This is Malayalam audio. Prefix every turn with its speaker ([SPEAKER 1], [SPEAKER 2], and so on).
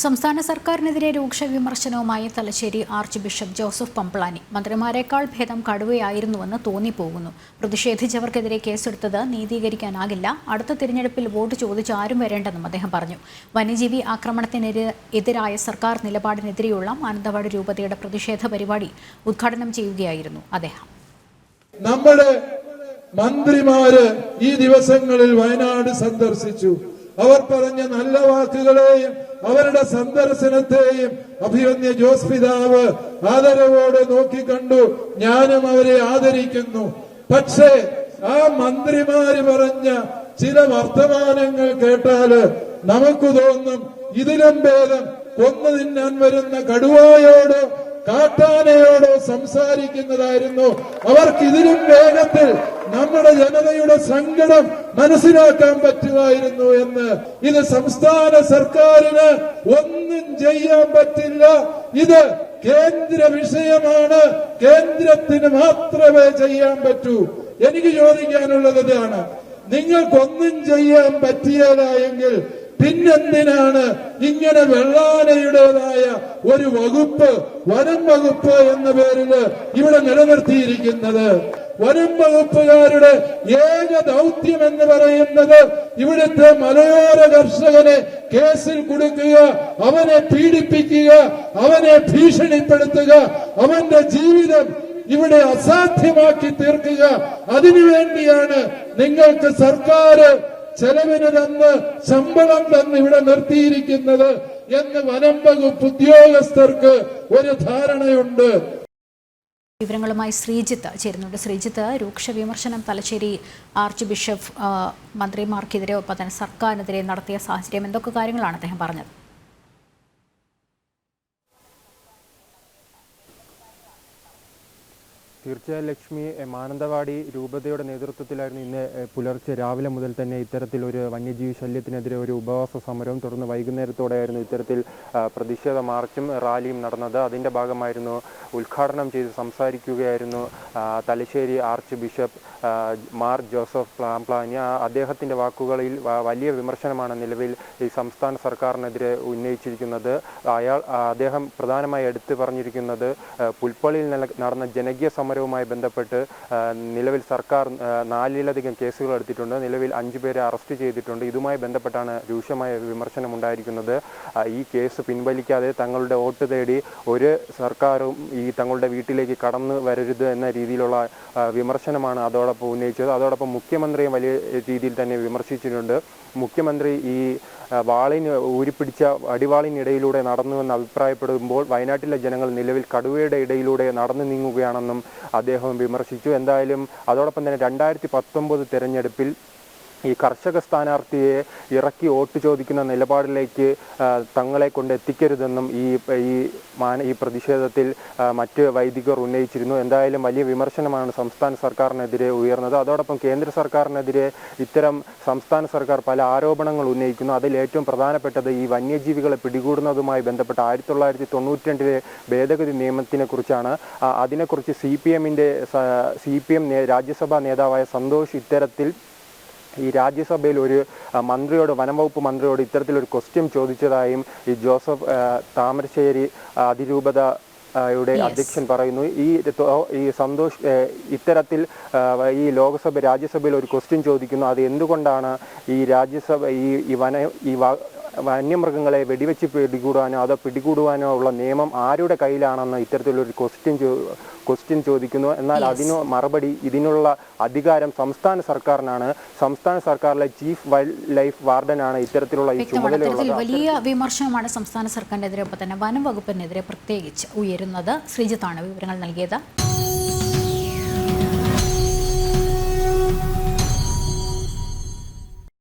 [SPEAKER 1] സംസ്ഥാന സർക്കാരിനെതിരെ രൂക്ഷ വിമർശനവുമായി Thalassery archbishop Joseph Pamplany. മന്ത്രിമാരെക്കാൾ ഭേദം കടുവയായിരുന്നുവെന്ന് തോന്നിപ്പോകുന്നു. പ്രതിഷേധിച്ചവർക്കെതിരെ കേസെടുത്തത് നീതീകരിക്കാനാകില്ല. അടുത്ത തിരഞ്ഞെടുപ്പിൽ വോട്ട് ചോദിച്ച് ആരും വരേണ്ടെന്നും അദ്ദേഹം പറഞ്ഞു. വന്യജീവി ആക്രമണത്തിനെതിരായ സർക്കാർ നിലപാടിനെതിരെയുള്ള മാനന്തവാടി രൂപതയുടെ പ്രതിഷേധ പരിപാടി ഉദ്ഘാടനം ചെയ്യുകയായിരുന്നു അദ്ദേഹം.
[SPEAKER 2] നമ്മുടെ മന്ത്രിമാര് ഈ ദിവസങ്ങളിൽ വയനാട് സന്ദർശിച്ചു. അവർ പറഞ്ഞ നല്ല വാക്കുകളെയും അവരുടെ സന്ദർശനത്തെയും അഭിമന്യ ജോസ് പിതാവ് ആദരവോടെ നോക്കിക്കണ്ടു. ഞാനും അവരെ ആദരിക്കുന്നു. പക്ഷേ ആ മന്ത്രിമാര് പറഞ്ഞ ചില വർത്തമാനങ്ങൾ കേട്ടാല് നമുക്ക് തോന്നും ഇതിലും ഭേദം കൊന്നു തിന്നാൻ വരുന്ന കടുവായോട് കാട്ടാനയോടോ സംസാരിക്കുന്നതായിരുന്നു. അവർക്ക് ഇതിലും വേഗത്തിൽ നമ്മുടെ ജനതയുടെ സങ്കടം മനസ്സിലാക്കാൻ പറ്റുമായിരുന്നു എന്ന്. ഇത് സംസ്ഥാന സർക്കാരിന് ഒന്നും ചെയ്യാൻ പറ്റില്ല. ഇത് കേന്ദ്ര വിഷയമാണ്. കേന്ദ്രത്തിന് മാത്രമേ ചെയ്യാൻ പറ്റൂ. എനിക്ക് ചോദിക്കാനുള്ളത് ഇതാണ്: നിങ്ങൾക്കൊന്നും ചെയ്യാൻ പറ്റിയല്ല എങ്കിൽ പിന്നെന്തിനാണ് ഇങ്ങനെ വെള്ളാനയുടേതായ ഒരു വകുപ്പ്, വനം വകുപ്പ് എന്ന പേരില് ഇവിടെ നിലനിർത്തിയിരിക്കുന്നത്? വനം വകുപ്പുകാരുടെ ഏക ദൗത്യം എന്ന് പറയുന്നത് ഇവിടുത്തെ മലയോര കർഷകനെ കേസിൽ കുടുക്കുക, അവനെ പീഡിപ്പിക്കുക, അവനെ ഭീഷണിപ്പെടുത്തുക, അവന്റെ ജീവിതം ഇവിടെ അസാധ്യമാക്കി തീർക്കുക. അതിനുവേണ്ടിയാണ് നിങ്ങൾക്ക് സർക്കാർ ചെലവിന് തന്ന് ശമ്പളം തന്ന് ഇവിടെ നിർത്തിയിരിക്കുന്നത് എന്ന് വനം വകുപ്പ് ഉദ്യോഗസ്ഥർക്ക് ഒരു ധാരണയുണ്ട്.
[SPEAKER 1] വിവരങ്ങളുമായി ശ്രീജിത്ത് ചേരുന്നുണ്ട്. ശ്രീജിത്ത്, രൂക്ഷ വിമർശനം തലശ്ശേരി ആർച്ച് ബിഷപ്പ് മന്ത്രിമാർക്കെതിരെ ഒപ്പം തന്നെ സർക്കാരിനെതിരെ നടത്തിയ സാഹചര്യം, എന്തൊക്കെ കാര്യങ്ങളാണ് അദ്ദേഹം പറഞ്ഞത്?
[SPEAKER 3] തീർച്ചയായും ലക്ഷ്മി, മാനന്തവാടി രൂപതയുടെ നേതൃത്വത്തിലായിരുന്നു ഇന്ന് പുലർച്ചെ രാവിലെ മുതൽ തന്നെ ഇത്തരത്തിലൊരു വന്യജീവി ശല്യത്തിനെതിരെ ഒരു ഉപവാസ സമരവും തുടർന്ന് വൈകുന്നേരത്തോടെയായിരുന്നു ഇത്തരത്തിൽ പ്രതിഷേധ മാർച്ചും റാലിയും നടന്നത്. അതിൻ്റെ ഭാഗമായിരുന്നു ഉദ്ഘാടനം ചെയ്ത് സംസാരിക്കുകയായിരുന്നു Thalassery arch bishop Mar Joseph Pamplany. അദ്ദേഹത്തിൻ്റെ വാക്കുകളിൽ വലിയ വിമർശനമാണ് നിലവിൽ ഈ സംസ്ഥാന സർക്കാരിനെതിരെ ഉന്നയിച്ചിരിക്കുന്നത്. അദ്ദേഹം പ്രധാനമായി എടുത്തു പറഞ്ഞിരിക്കുന്നത് പുൽപ്പള്ളിയിൽ നടന്ന ജനകീയ സമരവുമായി ബന്ധപ്പെട്ട് നിലവിൽ സർക്കാർ 4-ലധികം കേസുകൾ എടുത്തിട്ടുണ്ട്. നിലവിൽ 5 പേരെ അറസ്റ്റ് ചെയ്തിട്ടുണ്ട്. ഇതുമായി ബന്ധപ്പെട്ടാണ് രൂക്ഷമായ വിമർശനം ഉണ്ടായിരിക്കുന്നത്. ഈ കേസ് പിൻവലിക്കാതെ തങ്ങളുടെ വോട്ട് തേടി ഒരു സർക്കാരും ഈ തങ്ങളുടെ വീട്ടിലേക്ക് കടന്നു വരരുത് എന്ന രീതിയിലുള്ള വിമർശനമാണ് അതോടൊപ്പം ഉന്നയിച്ചത്. അതോടൊപ്പം മുഖ്യമന്ത്രിയെ വലിയ രീതിയിൽ തന്നെ വിമർശിച്ചിട്ടുണ്ട്. മുഖ്യമന്ത്രി ഈ ഊരിപ്പിടിച്ച അടിവാളിനിടയിലൂടെ നടന്നുവെന്ന് അഭിപ്രായപ്പെടുമ്പോൾ വയനാട്ടിലെ ജനങ്ങൾ നിലവിൽ കടുവയുടെ ഇടയിലൂടെ നടന്നു നീങ്ങുകയാണെന്നും അദ്ദേഹം വിമർശിച്ചു. എന്തായാലും അതോടൊപ്പം തന്നെ 2019 തെരഞ്ഞെടുപ്പിൽ ഈ കർഷക സ്ഥാനാർത്ഥിയെ ഇറക്കി വോട്ട് ചോദിക്കുന്ന നിലപാടിലേക്ക് തങ്ങളെ കൊണ്ട് എത്തിക്കരുതെന്നും ഈ പ്രതിഷേധത്തിൽ മറ്റ് വൈദികർ ഉന്നയിച്ചിരുന്നു. എന്തായാലും വലിയ വിമർശനമാണ് സംസ്ഥാന സർക്കാരിനെതിരെ ഉയർന്നത്. അതോടൊപ്പം കേന്ദ്ര സർക്കാരിനെതിരെ ഇത്തരം സംസ്ഥാന സർക്കാർ പല ആരോപണങ്ങൾ ഉന്നയിക്കുന്നു. അതിൽ ഏറ്റവും പ്രധാനപ്പെട്ടത് ഈ വന്യജീവികളെ പിടികൂടുന്നതുമായി ബന്ധപ്പെട്ട 1992 ഭേദഗതി നിയമത്തിനെ കുറിച്ചാണ്. അതിനെക്കുറിച്ച് CPM രാജ്യസഭാ നേതാവായ സന്തോഷ് ഇത്തരത്തിൽ ഈ രാജ്യസഭയിൽ ഒരു മന്ത്രിയോട്, വനംവകുപ്പ് മന്ത്രിയോട് ഇത്തരത്തിലൊരു ക്വസ്റ്റ്യൻ ചോദിച്ചതായും ഈ ജോസഫ് താമരശ്ശേരി അതിരൂപത യുടെ അധ്യക്ഷൻ പറയുന്നു. ഈ സന്തോഷ് ഇത്തരത്തിൽ ഈ രാജ്യസഭയിൽ ഒരു ക്വസ്റ്റ്യൻ ചോദിക്കുന്നു. അത് എന്തുകൊണ്ടാണ് ഈ രാജ്യസഭ ഈ വന്യമൃഗങ്ങളെ വെടിവെച്ച് പിടികൂടാനോ അതോ പിടികൂടുവാനോ ഉള്ള നിയമം ആരുടെ കയ്യിലാണെന്ന് ഇത്തരത്തിലൊരു ക്വസ്റ്റ്യൻ ചോദിക്കുന്നു. എന്നാൽ അതിന് മറുപടി ഇതിനുള്ള അധികാരം സംസ്ഥാന സർക്കാരിനാണ്. സംസ്ഥാന സർക്കാരിലെ ചീഫ് വൈൽഡ് ലൈഫ് വാർഡനാണ് ഇത്തരത്തിലുള്ള ഈ ചുമതലയുള്ളത്.
[SPEAKER 1] വലിയ വിമർശനമാണ് സംസ്ഥാന സർക്കാരിനെതിരെ ഒപ്പം തന്നെ വനം വകുപ്പിനെതിരെ പ്രത്യേകിച്ച് ഉയരുന്നത്. ശ്രീജിത്താണ് വിവരങ്ങൾ നൽകിയത്.